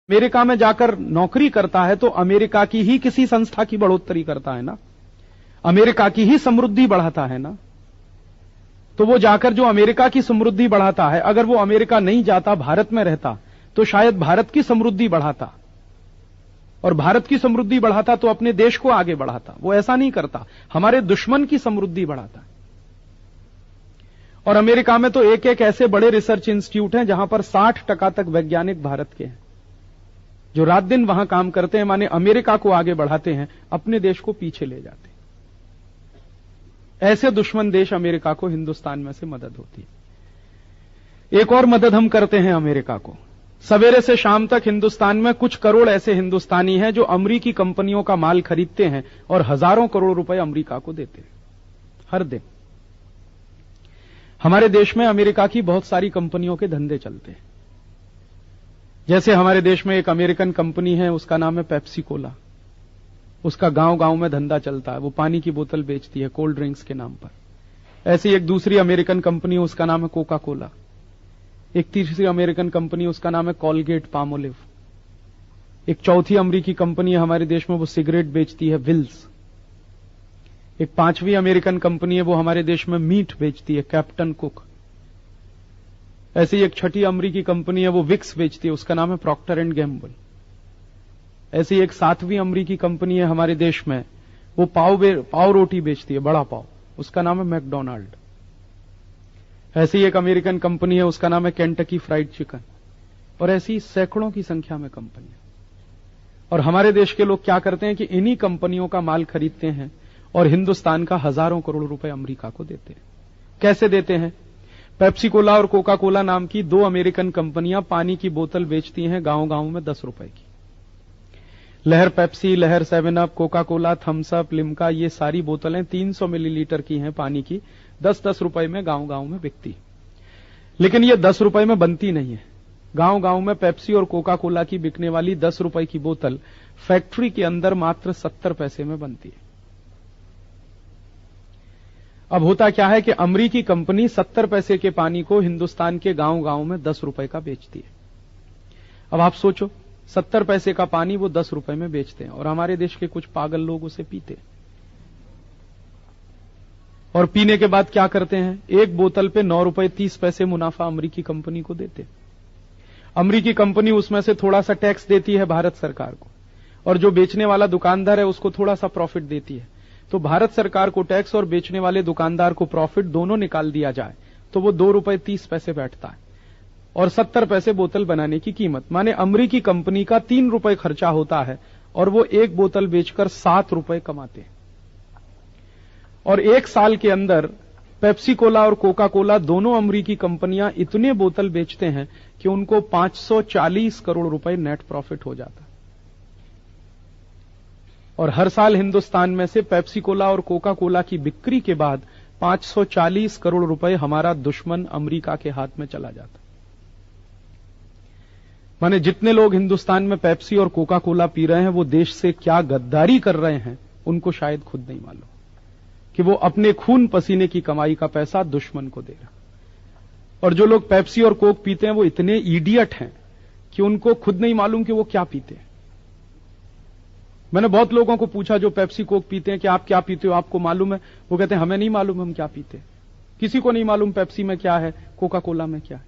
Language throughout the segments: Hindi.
अमेरिका में जाकर नौकरी करता है तो अमेरिका की ही किसी संस्था की बढ़ोतरी करता है ना, अमेरिका की ही समृद्धि बढ़ाता है ना। तो वो जाकर जो अमेरिका की समृद्धि बढ़ाता है, अगर वो अमेरिका नहीं जाता, भारत में रहता, तो शायद भारत की समृद्धि बढ़ाता, और भारत की समृद्धि बढ़ाता तो अपने देश को आगे बढ़ाता। वो ऐसा नहीं करता, हमारे दुश्मन की समृद्धि बढ़ाता। और अमेरिका में तो एक एक ऐसे बड़े रिसर्च इंस्टीट्यूट हैं जहां पर 60% तक वैज्ञानिक भारत के हैं, जो रात दिन वहां काम करते हैं, माने अमेरिका को आगे बढ़ाते हैं, अपने देश को पीछे ले जाते हैं। ऐसे दुश्मन देश अमेरिका को हिंदुस्तान में से मदद होती है। एक और मदद हम करते हैं अमेरिका को। सवेरे से शाम तक हिंदुस्तान में कुछ करोड़ ऐसे हिंदुस्तानी हैं जो अमेरिकी कंपनियों का माल खरीदते हैं और हजारों करोड़ रुपए अमेरिका को देते हैं हर दिन। हमारे देश में अमेरिका की बहुत सारी कंपनियों के धंधे चलते हैं। जैसे हमारे देश में एक अमेरिकन कंपनी है, उसका नाम है पेप्सी कोला। उसका गांव गांव में धंधा चलता है, वो पानी की बोतल बेचती है कोल्ड ड्रिंक्स के नाम पर। ऐसी एक दूसरी अमेरिकन कंपनी है, उसका नाम है कोका कोला। एक तीसरी अमेरिकन कंपनी, उसका नाम है कॉलगेट पामोलिव। एक चौथी अमेरिकी कंपनी है हमारे देश में, वो सिगरेट बेचती है, विल्स। एक पांचवी अमेरिकन कंपनी है, वो हमारे देश में मीट बेचती है, कैप्टन कुक। ऐसी एक छठी अमेरिकी कंपनी है, वो विक्स बेचती है, उसका नाम है प्रॉक्टर एंड गैम्बल। ऐसी एक सातवीं अमेरिकी कंपनी है हमारे देश में, वो पाव रोटी बेचती है, बड़ा पाव, उसका नाम है मैकडोनाल्ड। ऐसी एक अमेरिकन कंपनी है, उसका नाम है केंटकी फ्राइड चिकन। और ऐसी सैकड़ों की संख्या में कंपनियां। और हमारे देश के लोग क्या करते हैं कि इन्हीं कंपनियों का माल खरीदते हैं और हिंदुस्तान का हजारों करोड़ रुपए अमेरिका को देते हैं। कैसे देते हैं? पेप्सी कोला और कोका कोला नाम की दो अमेरिकन कंपनियां पानी की बोतल बेचती हैं गांव गांव में 10 रुपए की। लहर Pepsi, Lehar 7 up, Coca Cola, Thums Up, Limca, ये सारी बोतलें 300 मिलीलीटर की हैं पानी की, 10-10 रुपए में गांव गांव में बिकती। लेकिन ये 10 रुपए में बनती नहीं है। गांव गांव में पेप्सी और कोका कोला की बिकने वाली 10 रुपए की बोतल फैक्ट्री के अंदर मात्र 70 पैसे में बनती है। अब होता क्या है कि अमेरिकी कंपनी 70 पैसे के पानी को हिंदुस्तान के गांव गांव में 10 रुपए का बेचती है। अब आप सोचो, 70 पैसे का पानी वो 10 रुपए में बेचते हैं और हमारे देश के कुछ पागल लोग उसे पीते हैं। और पीने के बाद क्या करते हैं? एक बोतल पे 9 रुपए 30 पैसे मुनाफा अमेरिकी कंपनी को देते। अमेरिकी कंपनी उसमें से थोड़ा सा टैक्स देती है भारत सरकार को, और जो बेचने वाला दुकानदार है उसको थोड़ा सा प्रॉफिट देती है। तो भारत सरकार को टैक्स और बेचने वाले दुकानदार को प्रॉफिट दोनों निकाल दिया जाए तो वो 2 रुपए 30 पैसे बैठता है, और 70 पैसे बोतल बनाने की कीमत। माने अमेरिकी कंपनी का 3 रुपए खर्चा होता है और वो एक बोतल बेचकर 7 रुपए कमाते हैं। और एक साल के अंदर पेप्सी कोला और कोका कोला दोनों अमेरिकी कंपनियां इतने बोतल बेचते हैं कि उनको 540 करोड़ रुपए नेट प्रॉफिट हो जाता है। और हर साल हिंदुस्तान में से पेप्सी कोला और कोका कोला की बिक्री के बाद 540 करोड़ रुपए हमारा दुश्मन अमेरिका के हाथ में चला जाता। माने जितने लोग हिंदुस्तान में पेप्सी और कोका कोला पी रहे हैं वो देश से क्या गद्दारी कर रहे हैं उनको शायद खुद नहीं मालूम कि वो अपने खून पसीने की कमाई का पैसा दुश्मन को दे रहा। और जो लोग पेप्सी और कोक पीते हैं वो इतने इडियट हैं कि उनको खुद नहीं मालूम कि वो क्या पीते हैं। मैंने बहुत लोगों को पूछा जो पेप्सी कोक पीते हैं कि आप क्या पीते हो, आपको मालूम है? वो कहते हैं हमें नहीं मालूम हम क्या पीते हैं। किसी को नहीं मालूम पेप्सी में क्या है, कोका कोला में क्या है।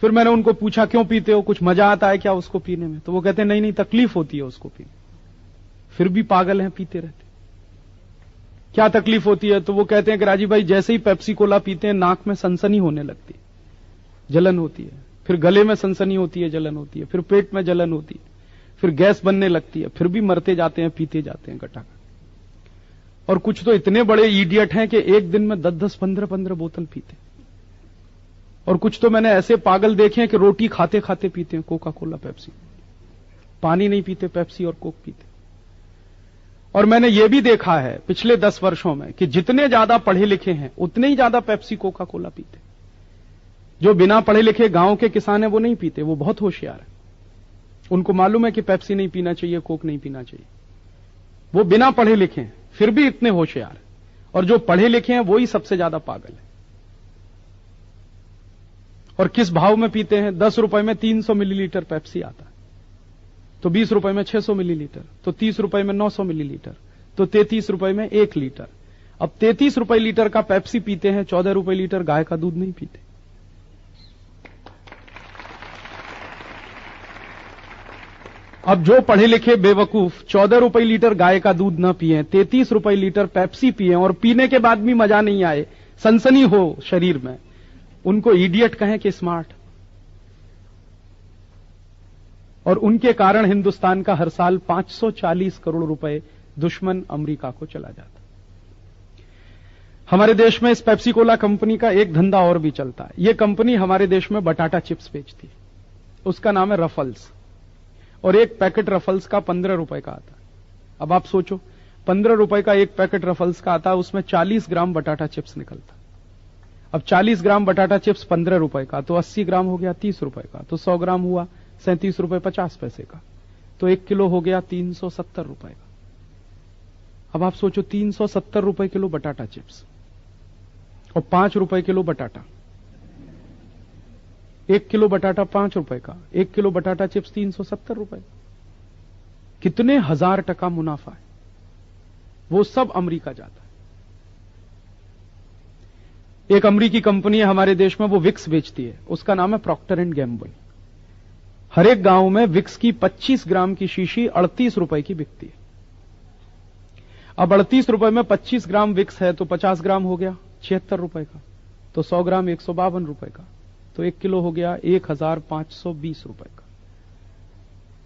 फिर मैंने उनको पूछा क्यों पीते हो, कुछ मजा आता है क्या उसको पीने में? तो वो कहते हैं नहीं तकलीफ होती है उसको पीने। फिर भी पागल हैं, पीते रहते। क्या तकलीफ होती है? तो वो कहते हैं कि राजीव भाई जैसे ही पेप्सी कोला पीते हैं नाक में सनसनी होने लगती है, जलन होती है, फिर गले में सनसनी होती है, जलन होती है, फिर पेट में जलन होती है, फिर गैस बनने लगती है, फिर भी मरते जाते हैं, पीते जाते हैं गटागट। और कुछ तो इतने बड़े इडियट हैं कि एक दिन में 10-10, 15-15 बोतल पीते। और कुछ तो मैंने ऐसे पागल देखे हैं कि रोटी खाते खाते पीते हैं कोका कोला पेप्सी, पानी नहीं पीते, पेप्सी और कोक पीते। और मैंने यह भी देखा है पिछले 10 वर्षों में कि जितने ज्यादा पढ़े लिखे हैं उतने ही ज्यादा पेप्सी कोका कोला पीते। जो बिना पढ़े लिखे गांव के किसान हैं वो नहीं पीते, वो बहुत होशियार है। उनको मालूम है कि पेप्सी नहीं पीना चाहिए, कोक नहीं पीना चाहिए। वो बिना पढ़े लिखे हैं फिर भी इतने होशियार हैं। और जो पढ़े लिखे हैं वो ही सबसे ज्यादा पागल है। और किस भाव में पीते हैं? 10 रुपए में 300 मिलीलीटर पेप्सी आता है। तो 20 रुपए में 600 मिलीलीटर, तो 30 रुपए में 900 मिलीलीटर, तो 33 रुपए में 1 लीटर। अब 33 रुपए लीटर का पेप्सी पीते हैं, 14 रुपए लीटर गाय का दूध नहीं पीते। अब जो पढ़े लिखे बेवकूफ 14 रुपए लीटर गाय का दूध ना पिए, 33 रुपए लीटर पेप्सी पिए और पीने के बाद भी मजा नहीं आए, सनसनी हो शरीर में, उनको इडियट कहें कि स्मार्ट। और उनके कारण हिंदुस्तान का हर साल 540 करोड़ रुपए दुश्मन अमेरिका को चला जाता। हमारे देश में इस पेप्सी कोला कंपनी का एक धंधा और भी चलता है। यह कंपनी हमारे देश में बटाटा चिप्स बेचती है, उसका नाम है रफल्स, और एक पैकेट रफल्स का 15 रुपए का आता है। अब आप सोचो, 15 रुपए का एक पैकेट रफल्स का आता है, उसमें 40 ग्राम बटाटा चिप्स निकलता। अब 40 ग्राम बटाटा चिप्स 15 रुपए का, तो 80 ग्राम हो गया 30 रुपए का, तो 100 ग्राम हुआ 37 रुपए 50 पैसे का, तो 1 किलो हो गया 370 रुपए का। अब आप सोचो 370 रुपए किलो बटाटा चिप्स और 5 रुपए किलो बटाटा, 1 किलो बटाटा 5 रुपए का, 1 किलो बटाटा चिप्स 370 रुपए, कितने हजार टका मुनाफा है। वो सब अमेरिका जाता है। एक अमेरिकी कंपनी है हमारे देश में, वो विक्स बेचती है, उसका नाम है प्रॉक्टर एंड गैम्बल। हर एक गांव में विक्स की 25 ग्राम की शीशी 38 रुपए की बिकती है। अब 38 रुपए में 25 ग्राम विक्स है, तो 50 ग्राम हो गया 76 रुपए का, तो 100 ग्राम 152 रुपए का, तो 1 किलो हो गया 1520 रुपए का।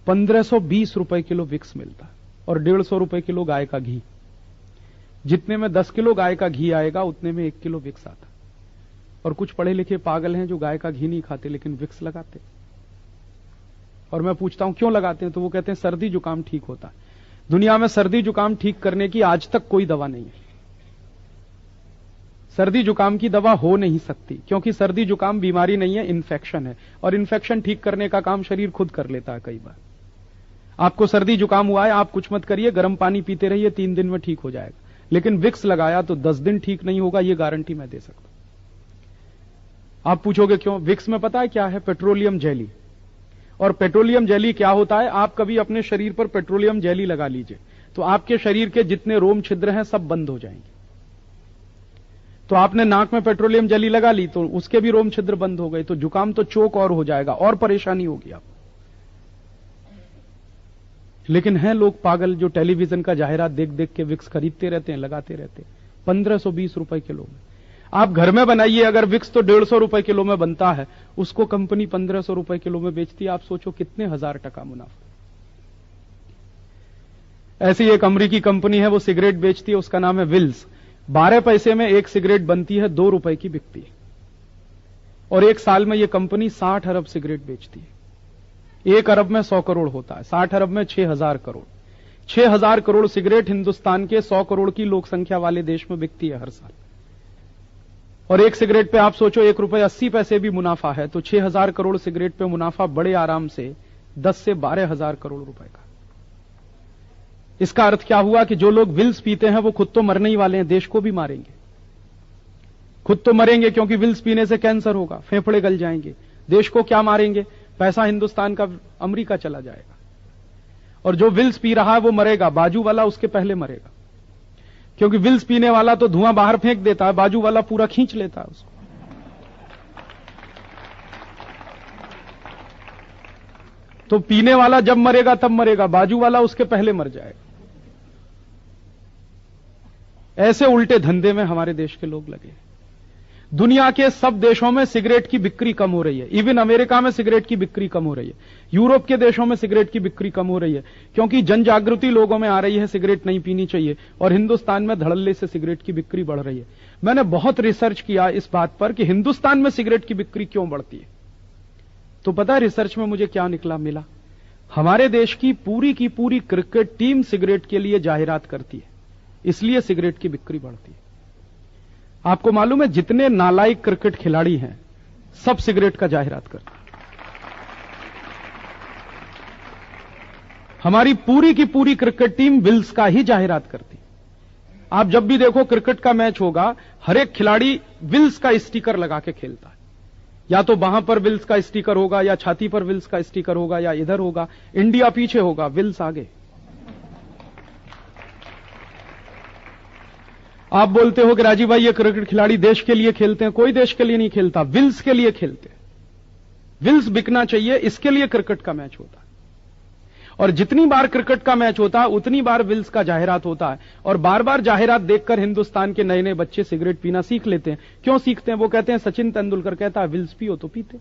1520 रुपए किलो विक्स मिलता है और 150 रुपए किलो गाय का घी। जितने में 10 किलो गाय का घी आएगा उतने में 1 किलो विक्स आता। और कुछ पढ़े लिखे पागल हैं जो गाय का घी नहीं खाते लेकिन विक्स लगाते। और मैं पूछता हूं क्यों लगाते हैं, तो वो कहते हैं सर्दी जुकाम ठीक होता है। दुनिया में सर्दी जुकाम ठीक करने की आज तक कोई दवा नहीं है। सर्दी जुकाम की दवा हो नहीं सकती, क्योंकि सर्दी जुकाम बीमारी नहीं है, इन्फेक्शन है, और इन्फेक्शन ठीक करने का काम शरीर खुद कर लेता है। कई बार आपको सर्दी जुकाम हुआ है, आप कुछ मत करिए, गर्म पानी पीते रहिए, 3 दिन में ठीक हो जाएगा। लेकिन विक्स लगाया तो 10 दिन ठीक नहीं होगा, यह गारंटी मैं दे सकता हूं। आप पूछोगे क्यों? विक्स में पता है क्या है? Petroleum jelly. और पेट्रोलियम जेली क्या होता है? आप कभी अपने शरीर पर पेट्रोलियम जेली लगा लीजिए तो आपके शरीर के जितने रोम छिद्र हैं सब बंद हो जाएंगे। तो आपने नाक में पेट्रोलियम जेली लगा ली तो उसके भी रोम छिद्र बंद हो गए, तो जुकाम तो चोक और हो जाएगा और परेशानी होगी आपको। लेकिन हैं लोग पागल जो टेलीविजन का जाहिरात देख देख के विक्स खरीदते रहते हैं, लगाते रहते हैं। 1520 रुपए किलो में आप घर में बनाइए, अगर विक्स तो 150 रुपए किलो में बनता है, उसको कंपनी 1500 रुपए किलो में बेचती है। आप सोचो कितने हजार टका मुनाफा। ऐसी एक अमेरिकी कंपनी है, वो सिगरेट बेचती है, उसका नाम है विल्स। 12 पैसे में एक सिगरेट बनती है, 2 रुपए की बिकती है। और एक साल में यह कंपनी 60 अरब सिगरेट बेचती है। 1 अरब में 100 करोड़ होता है, 60 अरब में 6000 करोड़। 6000 करोड़ सिगरेट हिंदुस्तान के 100 करोड़ की लोक संख्या वाले देश में बिकती है हर साल। और एक सिगरेट पे आप सोचो 1 रुपए 80 पैसे भी मुनाफा है, तो 6000 करोड़ सिगरेट पे मुनाफा बड़े आराम से 10 से 12,000 करोड़ रुपए का। इसका अर्थ क्या हुआ कि जो लोग विल्स पीते हैं वो खुद तो मरने ही वाले हैं, देश को भी मारेंगे। खुद तो मरेंगे क्योंकि विल्स पीने से कैंसर होगा, फेफड़े गल जाएंगे। देश को क्या मारेंगे? पैसा हिंदुस्तान का अमेरिका चला जाएगा। और जो विल्स पी रहा है वो मरेगा, बाजू वाला उसके पहले मरेगा। क्योंकि विल्स पीने वाला तो धुआं बाहर फेंक देता है, बाजू वाला पूरा खींच लेता है उसको। तो पीने वाला जब मरेगा तब मरेगा, बाजू वाला उसके पहले मर जाएगा। ऐसे उल्टे धंधे में हमारे देश के लोग लगे। दुनिया के सब देशों में सिगरेट की बिक्री कम हो रही है। इवन अमेरिका में सिगरेट की बिक्री कम हो रही है। यूरोप के देशों में सिगरेट की बिक्री कम हो रही है, क्योंकि जन जागृति लोगों में आ रही है, सिगरेट नहीं पीनी चाहिए। और हिंदुस्तान में धड़ल्ले से सिगरेट की बिक्री बढ़ रही है। मैंने बहुत रिसर्च किया इस बात पर कि हिंदुस्तान में सिगरेट की बिक्री क्यों बढ़ती है। तो पता है रिसर्च में मुझे क्या मिला? हमारे देश की पूरी क्रिकेट टीम सिगरेट के लिए जाहिरात करती है, इसलिए सिगरेट की बिक्री बढ़ती है। आपको मालूम है जितने नालायक क्रिकेट खिलाड़ी हैं सब सिगरेट का जाहिरात करते हैं। हमारी पूरी क्रिकेट टीम विल्स का ही जाहिरात करती है। आप जब भी देखो क्रिकेट का मैच होगा, हर एक खिलाड़ी विल्स का स्टिकर लगा के खेलता है। या तो वहां पर विल्स का स्टिकर होगा, या छाती पर विल्स का स्टिकर होगा, या इधर होगा, इंडिया पीछे होगा, विल्स आगे। आप बोलते हो कि राजीव भाई ये क्रिकेट खिलाड़ी देश के लिए खेलते हैं। कोई देश के लिए नहीं खेलता, विल्स के लिए खेलते हैं। विल्स बिकना चाहिए, इसके लिए क्रिकेट का मैच होता है। और जितनी बार क्रिकेट का मैच होता है उतनी बार विल्स का जाहिरात होता है। और बार बार जाहिरात देखकर हिंदुस्तान के नए नए बच्चे सिगरेट पीना सीख लेते हैं। क्यों सीखते हैं? वो कहते हैं सचिन तेंदुलकर कहता है विल्स पियो तो पीते,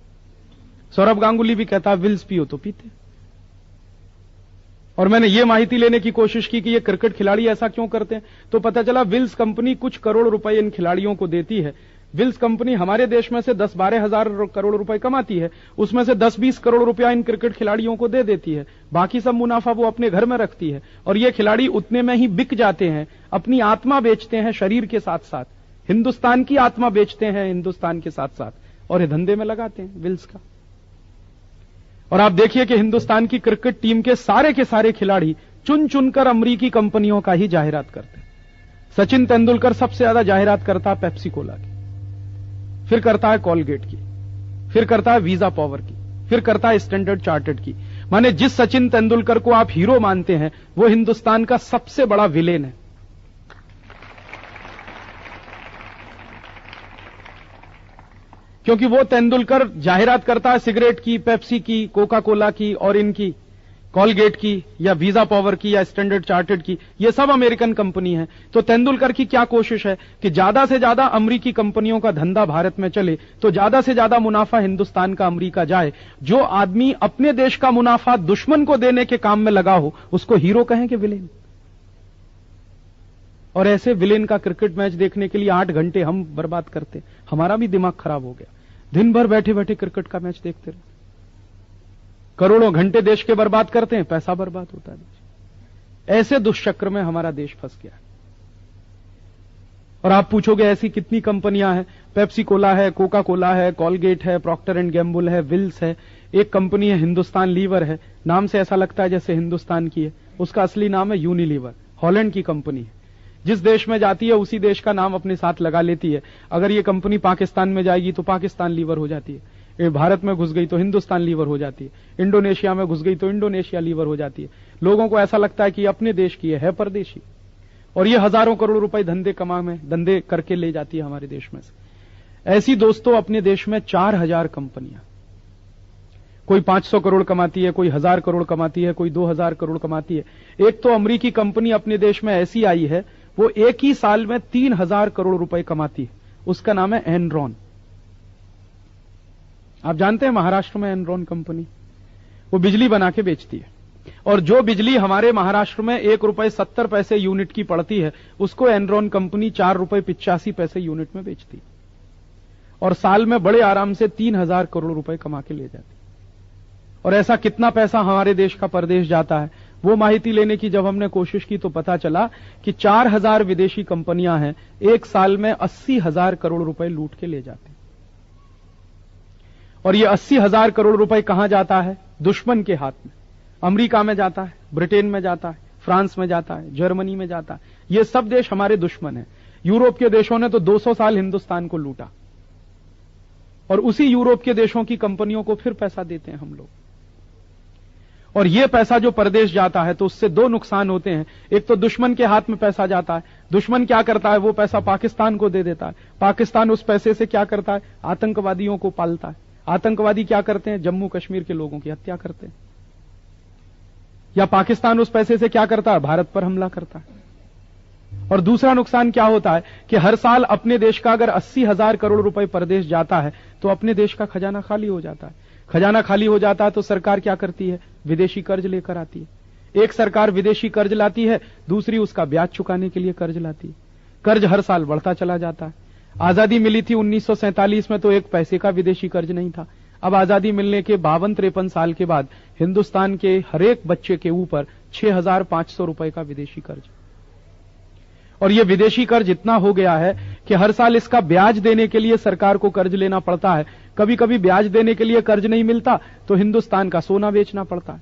सौरभ गांगुली भी कहता है विल्स पियो तो पीते। और मैंने ये माहिती लेने की कोशिश की कि ये क्रिकेट खिलाड़ी ऐसा क्यों करते हैं, तो पता चला विल्स कंपनी कुछ करोड़ रुपए इन खिलाड़ियों को देती है। विल्स कंपनी हमारे देश में से 10-12 हजार करोड़ रुपए कमाती है, उसमें से 10-20 करोड़ रुपया इन क्रिकेट खिलाड़ियों को दे देती है। बाकी सब मुनाफा वो अपने घर में रखती है। और ये खिलाड़ी उतने में ही बिक जाते हैं, अपनी आत्मा बेचते हैं शरीर के साथ साथ, हिंदुस्तान की आत्मा बेचते हैं हिंदुस्तान के साथ साथ, और ये धंधे में लगाते हैं विल्स का। और आप देखिए कि हिंदुस्तान की क्रिकेट टीम के सारे खिलाड़ी चुन चुनकर अमरीकी कंपनियों का ही जाहिरात करते हैं। सचिन तेंदुलकर सबसे ज्यादा जाहिरात करता है पेप्सी कोला की, फिर करता है कॉलगेट की, फिर करता है वीजा पावर की, फिर करता है स्टैंडर्ड चार्टर्ड की। माने जिस सचिन तेंदुलकर को आप हीरो मानते हैं वो हिंदुस्तान का सबसे बड़ा विलेन है। क्योंकि वो तेंदुलकर जाहिरात करता है सिगरेट की, पेप्सी की, कोका कोला की और इनकी, कॉलगेट की या वीजा पावर की या स्टैंडर्ड चार्टर्ड की, ये सब अमेरिकन कंपनी है। तो तेंदुलकर की क्या कोशिश है कि ज्यादा से ज्यादा अमरीकी कंपनियों का धंधा भारत में चले, तो ज्यादा से ज्यादा मुनाफा हिंदुस्तान का अमरीका जाए। जो आदमी अपने देश का मुनाफा दुश्मन को देने के काम में लगा हो उसको हीरो कहें कि विलेन। और ऐसे विलेन का क्रिकेट मैच देखने के लिए 8 घंटे हम बर्बाद करते, हमारा भी दिमाग खराब हो गया। दिन भर बैठे बैठे क्रिकेट का मैच देखते रहे, करोड़ों घंटे देश के बर्बाद करते हैं, पैसा बर्बाद होता है। ऐसे दुष्चक्र में हमारा देश फंस गया है। और आप पूछोगे ऐसी कितनी कंपनियां हैं? पेप्सी कोला है, कोका कोला है, कॉलगेट है, प्रॉक्टर एंड गैम्बुल है, विल्स है। एक कंपनी है हिंदुस्तान लीवर है, नाम से ऐसा लगता है जैसे हिंदुस्तान की है, उसका असली नाम है यूनिलीवर, हॉलैंड की कंपनी है। जिस देश में जाती है उसी देश का नाम अपने साथ लगा लेती है। अगर ये कंपनी पाकिस्तान में जाएगी तो पाकिस्तान लीवर हो जाती है, ये भारत में घुस गई तो हिंदुस्तान लीवर हो जाती है, इंडोनेशिया में घुस गई तो इंडोनेशिया लीवर हो जाती है। लोगों को ऐसा लगता है कि अपने देश की है परदेशी, और ये हजारों करोड़ रुपए धंधे करके ले जाती है हमारे देश में से। ऐसी दोस्तों अपने देश में 4000 कंपनियां, कोई 500 करोड़ कमाती है, कोई 1000 करोड़ कमाती है, कोई 2000 करोड़ कमाती है। एक तो अमरीकी कंपनी अपने देश में ऐसी आई है, वो एक ही साल में 3000 करोड़ रुपए कमाती है, उसका नाम है एनरॉन। आप जानते हैं महाराष्ट्र में एनरॉन कंपनी, वो बिजली बना के बेचती है, और जो बिजली हमारे महाराष्ट्र में 1 रुपए 70 पैसे यूनिट की पड़ती है, उसको एनरॉन कंपनी 4 रुपए 85 पैसे यूनिट में बेचती है, और साल में बड़े आराम से 3000 करोड़ रुपए कमा के ले जाती। और ऐसा कितना पैसा हमारे देश का परदेश जाता है, वो माहिती लेने की जब हमने कोशिश की तो पता चला कि 4000 विदेशी कंपनियां हैं, एक साल में 80,000 करोड़ रुपए लूट के ले जाती। और ये 80,000 करोड़ रुपए कहां जाता है? दुश्मन के हाथ में। अमेरिका में जाता है, ब्रिटेन में जाता है, फ्रांस में जाता है, जर्मनी में जाता है। ये सब देश हमारे दुश्मन हैं। यूरोप के देशों ने तो 200 साल हिंदुस्तान को लूटा, और उसी यूरोप के देशों की कंपनियों को फिर पैसा देते हैं हम लोग। और ये पैसा जो परदेश जाता है तो उससे 2 नुकसान होते हैं। एक तो दुश्मन के हाथ में पैसा जाता है, दुश्मन क्या करता है, वो पैसा पाकिस्तान को दे देता है। पाकिस्तान उस पैसे से क्या करता है? आतंकवादियों को पालता है। आतंकवादी क्या करते हैं? जम्मू कश्मीर के लोगों की हत्या करते हैं। या पाकिस्तान उस पैसे से क्या करता है? भारत पर हमला करता है। और दूसरा नुकसान क्या होता है कि हर साल अपने देश का अगर 80,000 करोड़ रुपए परदेश जाता है तो अपने देश का खजाना खाली हो जाता है। खजाना खाली हो जाता है तो सरकार क्या करती है? विदेशी कर्ज लेकर आती है। एक सरकार विदेशी कर्ज लाती है, दूसरी उसका ब्याज चुकाने के लिए कर्ज लाती है। कर्ज हर साल बढ़ता चला जाता है। आजादी मिली थी 1947 में तो 1 पैसे का विदेशी कर्ज नहीं था। अब आजादी मिलने के 52-53 साल के बाद हिंदुस्तान के हर एक बच्चे के ऊपर 6500 रुपए का विदेशी कर्ज। और यह विदेशी कर्ज इतना हो गया है कि हर साल इसका ब्याज देने के लिए सरकार को कर्ज लेना पड़ता है। कभी कभी ब्याज देने के लिए कर्ज नहीं मिलता तो हिंदुस्तान का सोना बेचना पड़ता है।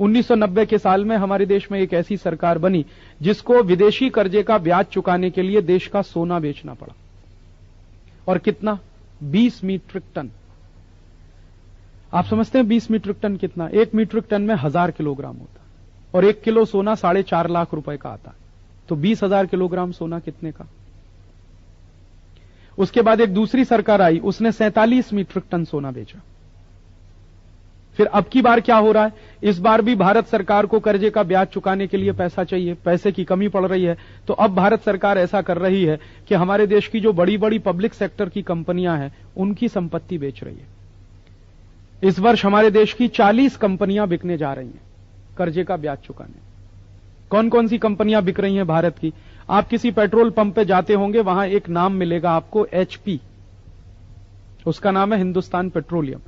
1990 के साल में हमारे देश में एक ऐसी सरकार बनी जिसको विदेशी कर्जे का ब्याज चुकाने के लिए देश का सोना बेचना पड़ा। और कितना? 20 मीट्रिक टन। आप समझते हैं 20 मीट्रिक टन कितना? 1 मीट्रिक टन में 1000 किलोग्राम होता है और 1 किलो सोना 4.5 लाख रुपए का आता है। तो 20,000 किलोग्राम सोना कितने का? उसके बाद एक दूसरी सरकार आई, उसने 47 मीट्रिक टन सोना बेचा। फिर अब की बार क्या हो रहा है? इस बार भी भारत सरकार को कर्जे का ब्याज चुकाने के लिए पैसा चाहिए, पैसे की कमी पड़ रही है। तो अब भारत सरकार ऐसा कर रही है कि हमारे देश की जो बड़ी बड़ी पब्लिक सेक्टर की कंपनियां हैं उनकी संपत्ति बेच रही है। इस वर्ष हमारे देश की 40 कंपनियां बिकने जा रही हैं कर्जे का ब्याज चुकाने। कौन कौन सी कंपनियां बिक रही हैं भारत की? आप किसी पेट्रोल पंप पे जाते होंगे, वहां एक नाम मिलेगा आपको, HP। उसका नाम है हिंदुस्तान पेट्रोलियम।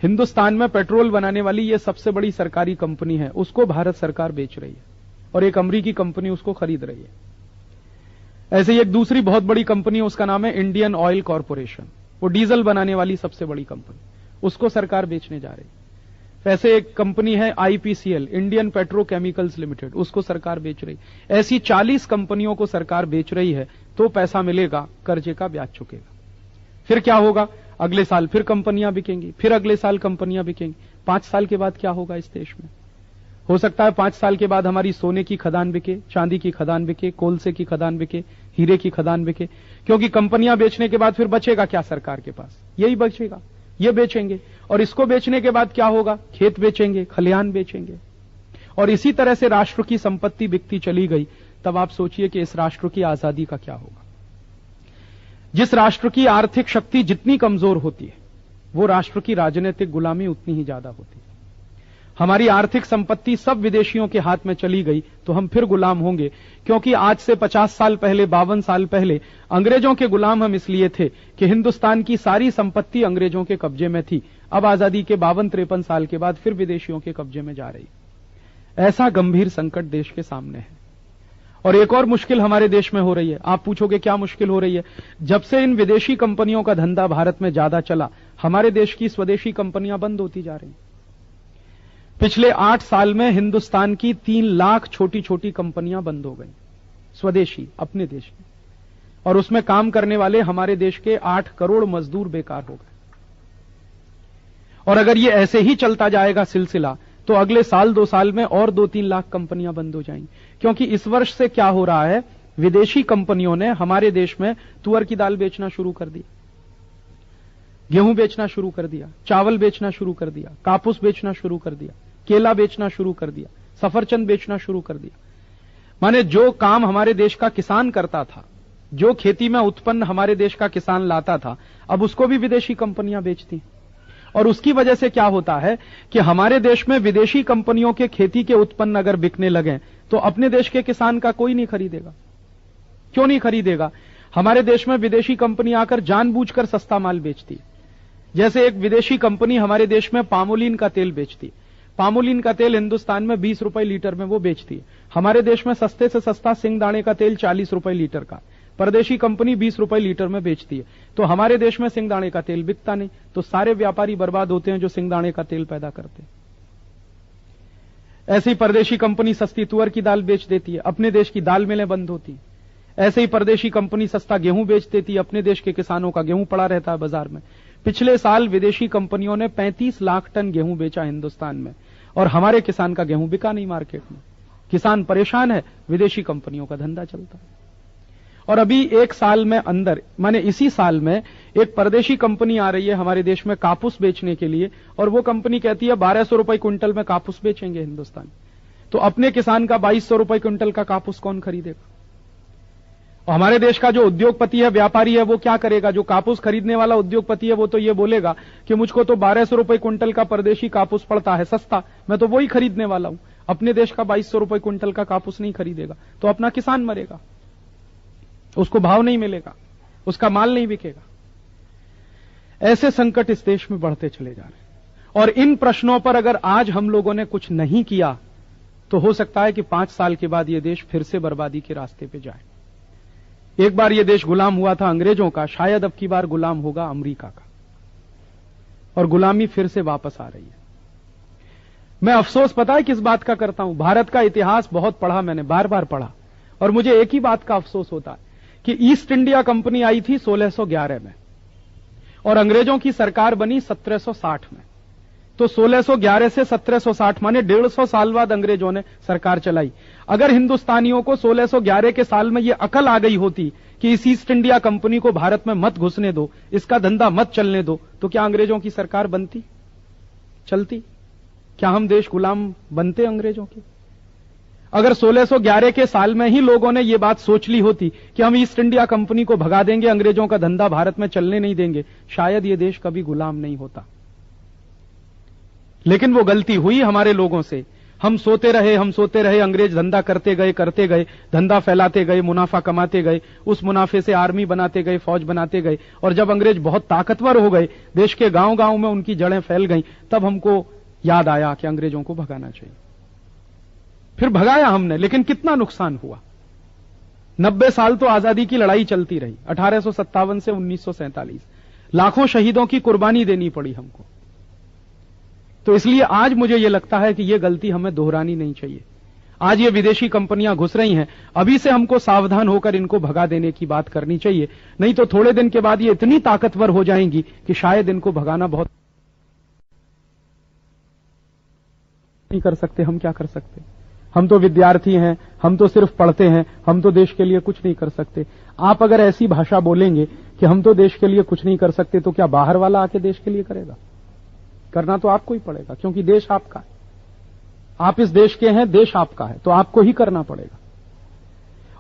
हिंदुस्तान में पेट्रोल बनाने वाली ये सबसे बड़ी सरकारी कंपनी है, उसको भारत सरकार बेच रही है और एक अमेरिकी कंपनी उसको खरीद रही है। ऐसे ही एक दूसरी बहुत बड़ी कंपनी है, उसका नाम है इंडियन ऑयल कॉर्पोरेशन। वो डीजल बनाने वाली सबसे बड़ी कंपनी, उसको सरकार बेचने जा रही है। ऐसे एक कंपनी है IPCL, इंडियन पेट्रोकेमिकल्स लिमिटेड, उसको सरकार बेच रही। ऐसी 40 कंपनियों को सरकार बेच रही है, तो पैसा मिलेगा, कर्जे का ब्याज चुकेगा। फिर क्या होगा? अगले साल फिर कंपनियां बिकेंगी, फिर अगले साल कंपनियां बिकेंगी। 5 साल के बाद क्या होगा इस देश में? हो सकता है 5 साल के बाद हमारी सोने की खदान बिके, चांदी की खदान बिके, कोलसे की खदान बिके, हीरे की खदान बिके। क्योंकि कंपनियां बेचने के बाद फिर बचेगा क्या सरकार के पास? यही बचेगा, ये बेचेंगे। और इसको बेचने के बाद क्या होगा? खेत बेचेंगे, खलिहान बेचेंगे। और इसी तरह से राष्ट्र की संपत्ति बिकती चली गई। तब आप सोचिए कि इस राष्ट्र की आजादी का क्या होगा। जिस राष्ट्र की आर्थिक शक्ति जितनी कमजोर होती है, वो राष्ट्र की राजनीतिक गुलामी उतनी ही ज्यादा होती है। हमारी आर्थिक संपत्ति सब विदेशियों के हाथ में चली गई तो हम फिर गुलाम होंगे। क्योंकि आज से 50 साल पहले, 52 साल पहले अंग्रेजों के गुलाम हम इसलिए थे कि हिंदुस्तान की सारी संपत्ति अंग्रेजों के कब्जे में थी। अब आजादी के 52-53 साल के बाद फिर विदेशियों के कब्जे में जा रही। ऐसा गंभीर संकट देश के सामने है। और एक और मुश्किल हमारे देश में हो रही है। आप पूछोगे क्या मुश्किल हो रही है? जब से इन विदेशी कंपनियों का धंधा भारत में ज्यादा चला, हमारे देश की स्वदेशी कंपनियां बंद होती जा रही। पिछले 8 साल में हिंदुस्तान की 3 लाख छोटी छोटी कंपनियां बंद हो गई, स्वदेशी, अपने देश की। और उसमें काम करने वाले हमारे देश के 8 करोड़ मजदूर बेकार हो गए। और अगर ये ऐसे ही चलता जाएगा सिलसिला, तो अगले साल 2 साल में और 2-3 लाख कंपनियां बंद हो जाएंगी। क्योंकि इस वर्ष से क्या हो रहा है, विदेशी कंपनियों ने हमारे देश में तुअर की दाल बेचना शुरू कर दी, गेहूं बेचना शुरू कर दिया, चावल बेचना शुरू कर दिया, कापूस बेचना शुरू कर दिया, केला बेचना शुरू कर दिया, सफरचंद बेचना शुरू कर दिया। माने जो काम हमारे देश का किसान करता था, जो खेती में उत्पन्न हमारे देश का किसान लाता था, अब उसको भी विदेशी कंपनियां बेचती। और उसकी वजह से क्या होता है कि हमारे देश में विदेशी कंपनियों के खेती के उत्पन्न अगर बिकने लगे तो अपने देश के किसान का कोई नहीं खरीदेगा। क्यों नहीं खरीदेगा? हमारे देश में विदेशी कंपनी आकर जानबूझकर सस्ता माल बेचती है। जैसे एक विदेशी कंपनी हमारे देश में पामोलिन का तेल बेचती है। पामोलिन का तेल हिंदुस्तान में 20 रुपए लीटर में वो बेचती है। हमारे देश में सस्ते से सस्ता सिंगदाणे का तेल 40 रुपए लीटर का, परदेशी कंपनी 20 रुपए लीटर में बेचती है। तो हमारे देश में सिंगदाणे का तेल बिकता नहीं, तो सारे व्यापारी बर्बाद होते हैं जो सिंगदाणे का तेल पैदा करते हैं। ऐसे ही परदेशी कंपनी सस्ती तुअर की दाल बेच देती है, अपने देश की दाल मिलें बंद होती है। ऐसे ही परदेशी कंपनी सस्ता गेहूं बेच देती है, अपने देश के किसानों का गेहूं पड़ा रहता है बाजार में। पिछले साल विदेशी कंपनियों ने 35 लाख टन गेहूं बेचा हिंदुस्तान में, और हमारे किसान का गेहूं बिका नहीं मार्केट में। किसान परेशान है, विदेशी कंपनियों का धंधा चलता है। और अभी 1 साल में अंदर, माने इसी साल में एक परदेशी कंपनी आ रही है हमारे देश में कापूस बेचने के लिए, और वो कंपनी कहती है 1200 रुपए क्विंटल में कापूस बेचेंगे हिंदुस्तान। तो अपने किसान का 2200 रुपए क्विंटल का कापूस कौन खरीदेगा? और हमारे देश का जो उद्योगपति है, व्यापारी है, वो क्या करेगा? जो कापूस खरीदने वाला उद्योगपति है वो तो ये बोलेगा कि मुझको तो 1200 रुपए क्विंटल का परदेशी कापूस पड़ता है सस्ता, मैं तो वही खरीदने वाला हूं। अपने देश का 2200 रुपए क्विंटल का कापूस नहीं खरीदेगा तो अपना किसान मरेगा, उसको भाव नहीं मिलेगा, उसका माल नहीं बिकेगा। ऐसे संकट इस देश में बढ़ते चले जा रहे हैं। और इन प्रश्नों पर अगर आज हम लोगों ने कुछ नहीं किया तो हो सकता है कि 5 साल के बाद यह देश फिर से बर्बादी के रास्ते पे जाए। एक बार यह देश गुलाम हुआ था अंग्रेजों का, शायद अब की बार गुलाम होगा अमेरिका का, और गुलामी फिर से वापस आ रही है। मैं अफसोस पता है किस बात का करता हूं? भारत का इतिहास बहुत पढ़ा मैंने, बार बार पढ़ा, और मुझे एक ही बात का अफसोस होता है कि ईस्ट इंडिया कंपनी आई थी 1611 में और अंग्रेजों की सरकार बनी 1760 में। तो 1611 से 1760 माने 150 साल बाद अंग्रेजों ने सरकार चलाई। अगर हिंदुस्तानियों को 1611 के साल में ये अकल आ गई होती कि इस ईस्ट इंडिया कंपनी को भारत में मत घुसने दो, इसका धंधा मत चलने दो, तो क्या अंग्रेजों की सरकार बनती, चलती? क्या हम देश गुलाम बनते अंग्रेजों के? अगर 1611 के साल में ही लोगों ने यह बात सोच ली होती कि हम ईस्ट इंडिया कंपनी को भगा देंगे, अंग्रेजों का धंधा भारत में चलने नहीं देंगे, शायद यह देश कभी गुलाम नहीं होता। लेकिन वो गलती हुई हमारे लोगों से। हम सोते रहे, अंग्रेज धंधा करते गए, धंधा फैलाते गए, मुनाफा कमाते गए, उस मुनाफे से आर्मी बनाते गए, फौज बनाते गए, और जब अंग्रेज बहुत ताकतवर हो गए, देश के गांव-गांव में उनकी जड़ें फैल गईं, तब हमको याद आया कि अंग्रेजों को भगाना चाहिए। फिर भगाया हमने, लेकिन कितना नुकसान हुआ। 90 साल तो आजादी की लड़ाई चलती रही, 1857 से 1947, लाखों शहीदों की कुर्बानी देनी पड़ी हमको। तो इसलिए आज मुझे यह लगता है कि यह गलती हमें दोहरानी नहीं चाहिए। आज ये विदेशी कंपनियां घुस रही हैं, अभी से हमको सावधान होकर इनको भगा देने की बात करनी चाहिए, नहीं तो थोड़े दिन के बाद ये इतनी ताकतवर हो जाएंगी कि शायद इनको भगाना बहुत नहीं कर सकते। हम क्या कर सकते? हम तो विद्यार्थी हैं, हम तो सिर्फ पढ़ते हैं, हम तो देश के लिए कुछ नहीं कर सकते। आप अगर ऐसी भाषा बोलेंगे कि हम तो देश के लिए कुछ नहीं कर सकते, तो क्या बाहर वाला आके देश के लिए करेगा? करना तो आपको ही पड़ेगा, क्योंकि देश आपका है। आप इस देश के हैं, देश आपका है, तो आपको ही करना पड़ेगा।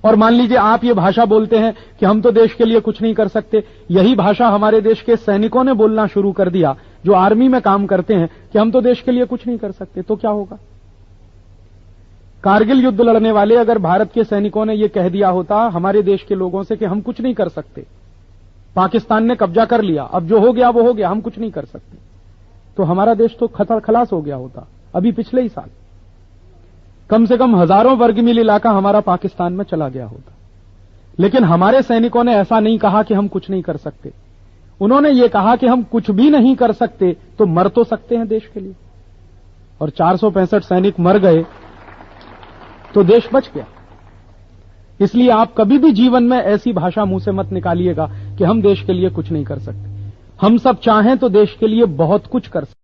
और मान लीजिए आप ये भाषा बोलते हैं कि हम तो देश के लिए कुछ नहीं कर सकते, यही भाषा हमारे देश के सैनिकों ने बोलना शुरू कर दिया जो आर्मी में काम करते हैं कि हम तो देश के लिए कुछ नहीं कर सकते, तो क्या होगा? कारगिल युद्ध लड़ने वाले अगर भारत के सैनिकों ने यह कह दिया होता हमारे देश के लोगों से कि हम कुछ नहीं कर सकते, पाकिस्तान ने कब्जा कर लिया, अब जो हो गया वो हो गया, हम कुछ नहीं कर सकते, तो हमारा देश तो खलास हो गया होता अभी पिछले ही साल। कम से कम हजारों वर्ग मील इलाका हमारा पाकिस्तान में चला गया होता। लेकिन हमारे सैनिकों ने ऐसा नहीं कहा कि हम कुछ नहीं कर सकते, उन्होंने ये कहा कि हम कुछ भी नहीं कर सकते तो मर तो सकते हैं देश के लिए। और 465 सैनिक मर गए तो देश बच गया। इसलिए आप कभी भी जीवन में ऐसी भाषा मुंह से मत निकालिएगा कि हम देश के लिए कुछ नहीं कर सकते। हम सब चाहें तो देश के लिए बहुत कुछ कर सकते।